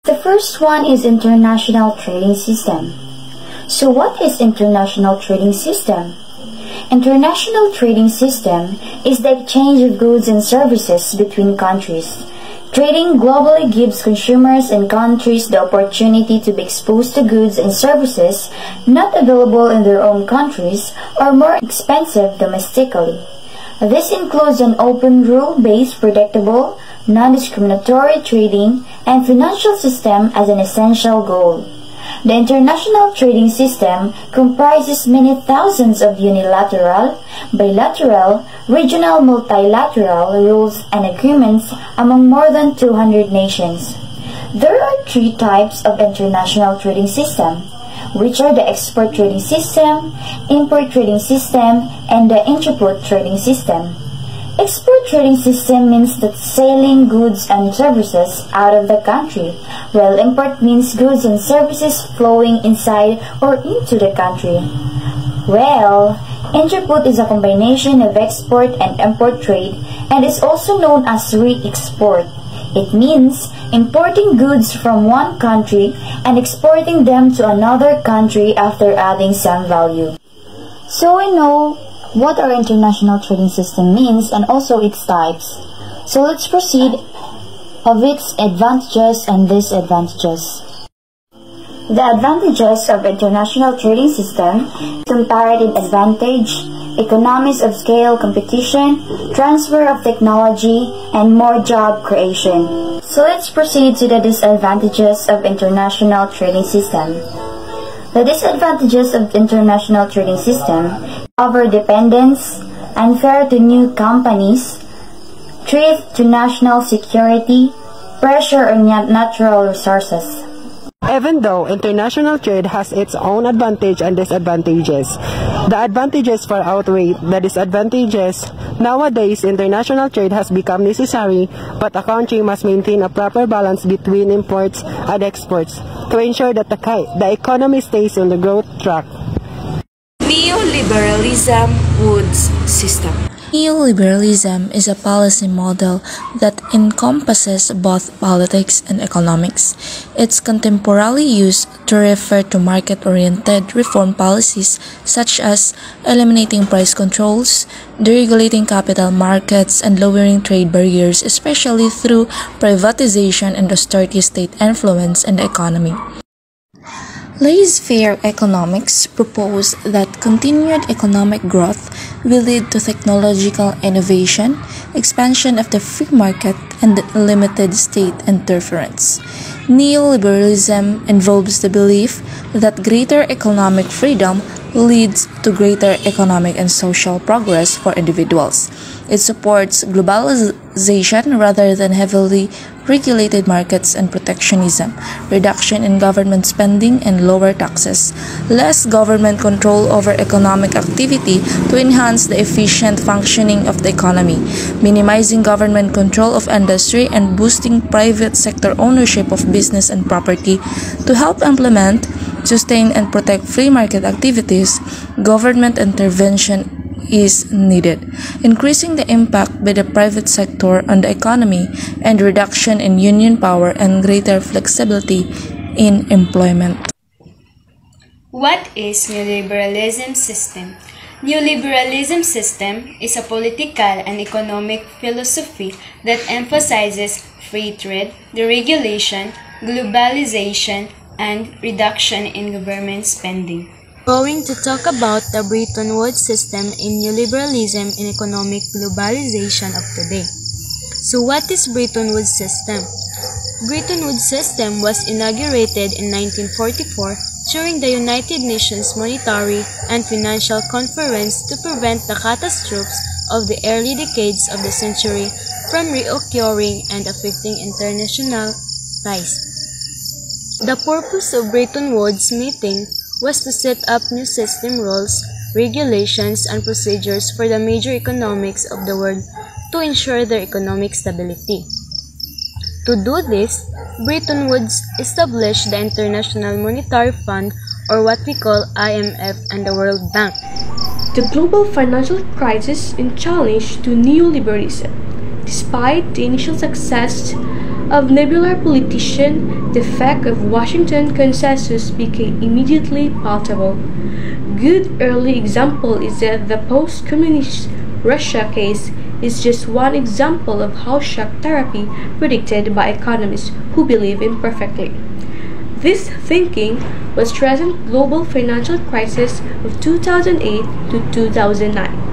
The first one is international trading system. So what is international trading system? International trading system is the exchange of goods and services between countries. Trading globally gives consumers and countries the opportunity to be exposed to goods and services not available in their own countries or more expensive domestically. This includes an open rule-based, predictable, non-discriminatory trading and financial system as an essential goal. The international trading system comprises many thousands of unilateral, bilateral, regional, multilateral rules and agreements among more than 200 nations. There are three types of international trading system, which are the export trading system, import trading system, and the intraport trading system. Export trading system means that selling goods and services out of the country, while import means goods and services flowing inside or into the country. Well, intraport is a combination of export and import trade and is also known as re-export. It means importing goods from one country and exporting them to another country after adding some value. So we know what our international trading system means and also its types. So let's proceed of its advantages and disadvantages. The advantages of international trading system: comparative advantage, economies of scale competition, transfer of technology, and more job creation. So let's proceed to the disadvantages of international trading system. The disadvantages of international trading system: overdependence, unfair to new companies, threat to national security, pressure on natural resources. Even though international trade has its own advantages and disadvantages, the advantages far outweigh the disadvantages. Nowadays, international trade has become necessary, but a country must maintain a proper balance between imports and exports to ensure that the economy stays on the growth track. Neoliberalism Woods System. Neoliberalism is a policy model that encompasses both politics and economics. It's contemporarily used to refer to market-oriented reform policies such as eliminating price controls, deregulating capital markets, and lowering trade barriers, especially through privatization and austerity state influence in the economy. Laissez-faire economics propose that continued economic growth will lead to technological innovation, expansion of the free market, and limited state interference. Neoliberalism involves the belief that greater economic freedom leads to greater economic and social progress for individuals. It supports globalization rather than heavily regulated markets and protectionism, reduction in government spending and lower taxes, less government control over economic activity to enhance the efficient functioning of the economy, minimizing government control of industry and boosting private sector ownership of business and property. To help implement, sustain, and protect free market activities, government intervention is needed, increasing the impact by the private sector on the economy and reduction in union power and greater flexibility in employment. What is neoliberalism system? Neoliberalism system is a political and economic philosophy that emphasizes free trade, deregulation, globalization, and reduction in government spending. Going to talk about the Bretton Woods system in neoliberalism and economic globalization of today. So what is Bretton Woods system? Bretton Woods system was inaugurated in 1944 during the United Nations Monetary and Financial Conference to prevent the catastrophes of the early decades of the century from reoccurring and affecting international ties. The purpose of Bretton Woods meeting was to set up new system rules, regulations, and procedures for the major economics of the world to ensure their economic stability. To do this, Bretton Woods established the International Monetary Fund, or what we call IMF, and the World Bank. The global financial crisis is a challenge to neoliberalism. Despite the initial success of nebular politician, the fact of Washington consensus became immediately palatable. Good early example is that the post-communist Russia case is just one example of how shock therapy predicted by economists who believe imperfectly. This thinking was present global financial crisis of 2008 to 2009.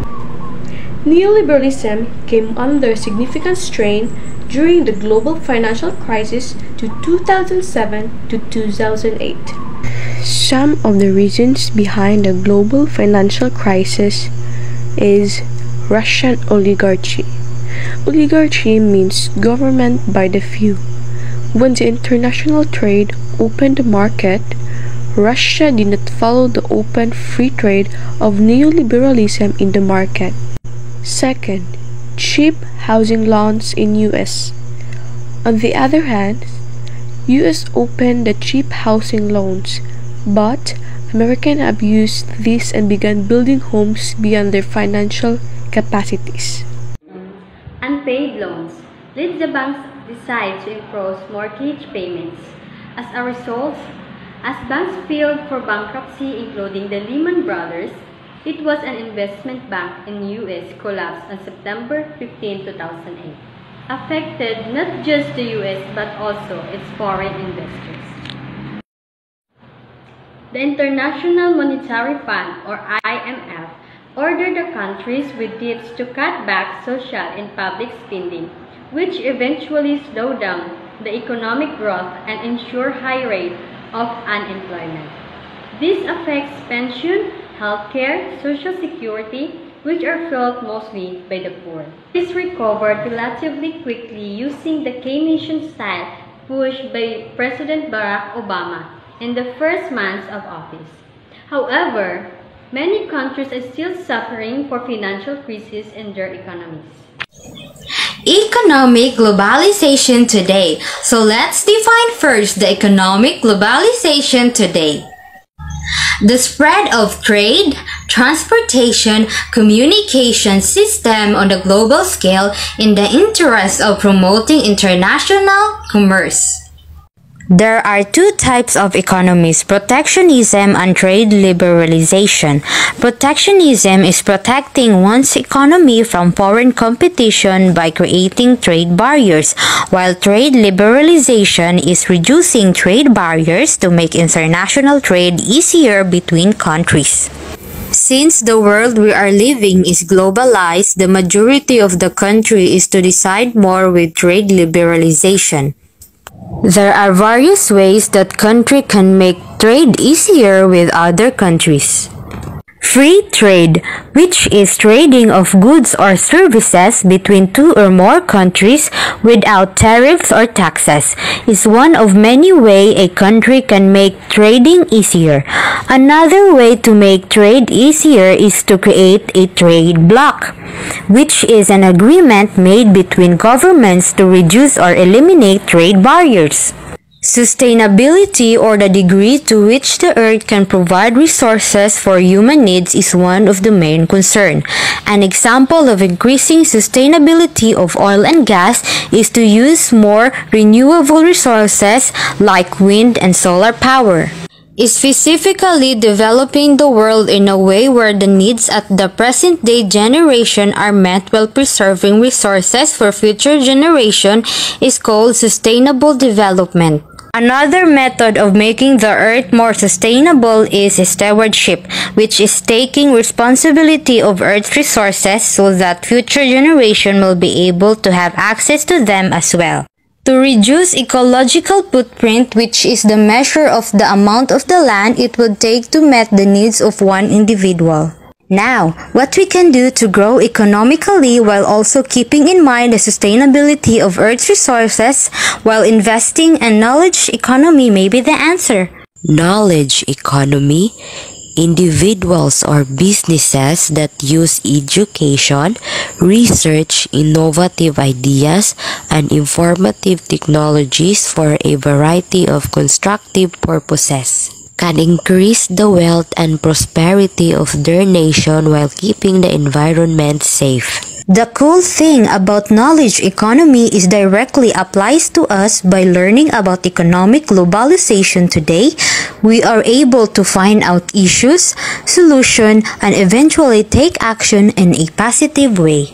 Neoliberalism came under significant strain during the global financial crisis to 2007 to 2008. Some of the reasons behind the global financial crisis is Russian oligarchy. Oligarchy means government by the few. When the international trade opened the market, Russia did not follow the open free trade of neoliberalism in the market. Second, cheap housing loans in US. On the other hand, US opened the cheap housing loans, but Americans abused this and began building homes beyond their financial capacities. Unpaid loans led the banks decide to impose mortgage payments. As a result, as banks filed for bankruptcy, including the Lehman Brothers, it was an investment bank in US collapsed on September 15, 2008, affected not just the US but also its foreign investors. The International Monetary Fund, or IMF, ordered the countries with debts to cut back social and public spending, which eventually slowed down the economic growth and ensure high rate of unemployment. This affects pension, healthcare, social security, which are felt mostly by the poor. This recovered relatively quickly using the Keynesian style pushed by President Barack Obama in the first months of office. However, many countries are still suffering for financial crisis in their economies. Economic globalization today. So let's define first the economic globalization today. The spread of trade, transportation, communication system on a global scale in the interest of promoting international commerce. There are two types of economies, protectionism and trade liberalization. Protectionism is protecting one's economy from foreign competition by creating trade barriers, while trade liberalization is reducing trade barriers to make international trade easier between countries. Since the world we are living is globalized, the majority of the country is to decide more with trade liberalization. There are various ways that country can make trade easier with other countries. Free trade, which is trading of goods or services between two or more countries without tariffs or taxes, is one of many ways a country can make trading easier. Another way to make trade easier is to create a trade bloc, which is an agreement made between governments to reduce or eliminate trade barriers. Sustainability, or the degree to which the earth can provide resources for human needs, is one of the main concerns. An example of increasing sustainability of oil and gas is to use more renewable resources like wind and solar power. Specifically, developing the world in a way where the needs at the present-day generation are met while preserving resources for future generation is called sustainable development. Another method of making the earth more sustainable is stewardship, which is taking responsibility of earth's resources so that future generation will be able to have access to them as well. To reduce ecological footprint, which is the measure of the amount of the land it would take to meet the needs of one individual. Now, what we can do to grow economically while also keeping in mind the sustainability of Earth's resources while investing in knowledge economy may be the answer. Knowledge economy, individuals or businesses that use education, research, innovative ideas, and informative technologies for a variety of constructive purposes, can increase the wealth and prosperity of their nation while keeping the environment safe. The cool thing about knowledge economy is directly applies to us by learning about economic globalization today. We are able to find out issues, solution, and eventually take action in a positive way.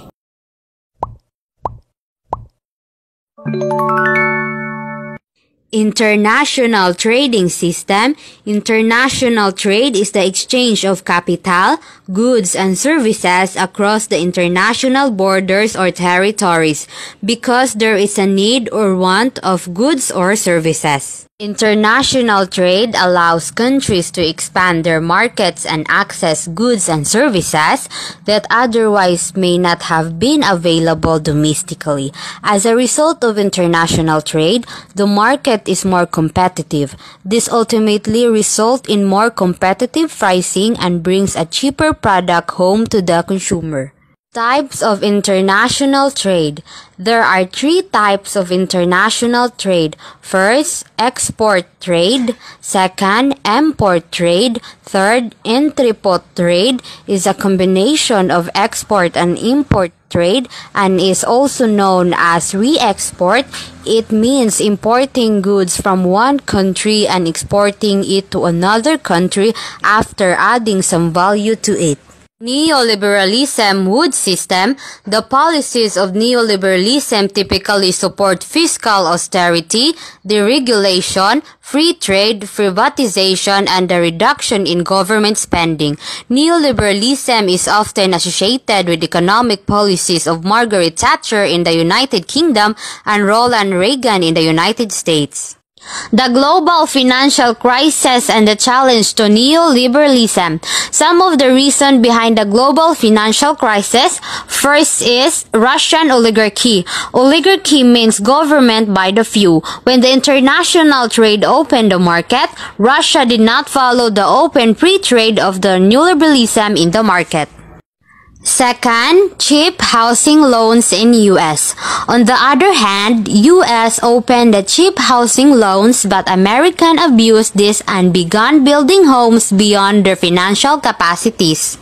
International trading system. International trade is the exchange of capital, goods, and services across the international borders or territories because there is a need or want of goods or services. International trade allows countries to expand their markets and access goods and services that otherwise may not have been available domestically. As a result of international trade, the market is more competitive. This ultimately results in more competitive pricing and brings a cheaper product home to the consumer. Types of international trade. There are 3 types of international trade. First, export trade. Second, import trade. Third, intraport trade is a combination of export and import trade and is also known as re-export. It means importing goods from one country and exporting it to another country after adding some value to it. Neoliberalism wood system. The policies of neoliberalism typically support fiscal austerity, deregulation, free trade, privatization, and the reduction in government spending. Neoliberalism is often associated with economic policies of Margaret Thatcher in the United Kingdom and Ronald Reagan in the United States. The global financial crisis and the challenge to neoliberalism. Some of the reasons behind the global financial crisis. First is Russian oligarchy. Oligarchy means government by the few. When the international trade opened the market, Russia did not follow the open free trade of the neoliberalism in the market. Second, cheap housing loans in U.S. On the other hand, U.S. opened the cheap housing loans but Americans abused this and began building homes beyond their financial capacities.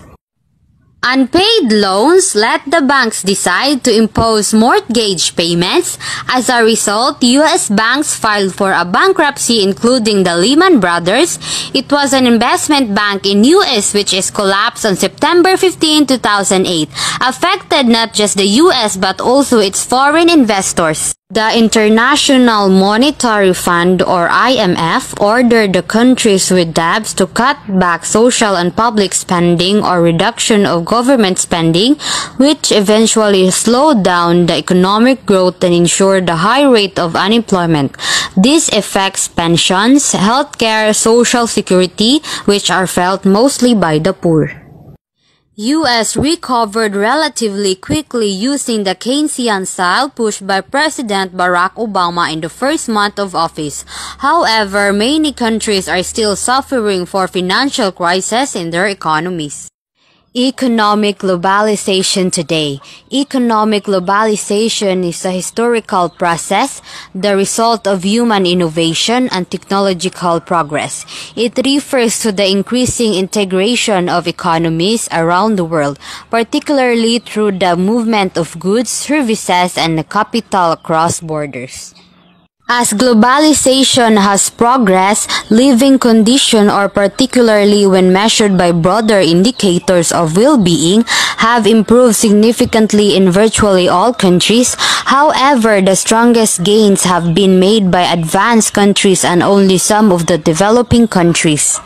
Unpaid loans let the banks decide to impose mortgage payments. As a result, U.S. banks filed for a bankruptcy including the Lehman Brothers. It was an investment bank in U.S. which is collapsed on September 15, 2008, affected not just the U.S. but also its foreign investors. The International Monetary Fund or IMF ordered the countries with debts to cut back social and public spending or reduction of government spending, which eventually slowed down the economic growth and ensured the high rate of unemployment. This affects pensions, healthcare, social security, which are felt mostly by the poor. U.S. recovered relatively quickly using the Keynesian style pushed by President Barack Obama in the first month of office. However, many countries are still suffering for financial crisis in their economies. Economic globalization today. Economic globalization is a historical process, the result of human innovation and technological progress. It refers to the increasing integration of economies around the world, particularly through the movement of goods, services, and capital across borders. As globalization has progressed, living conditions, or particularly when measured by broader indicators of well-being, have improved significantly in virtually all countries. However, the strongest gains have been made by advanced countries and only some of the developing countries.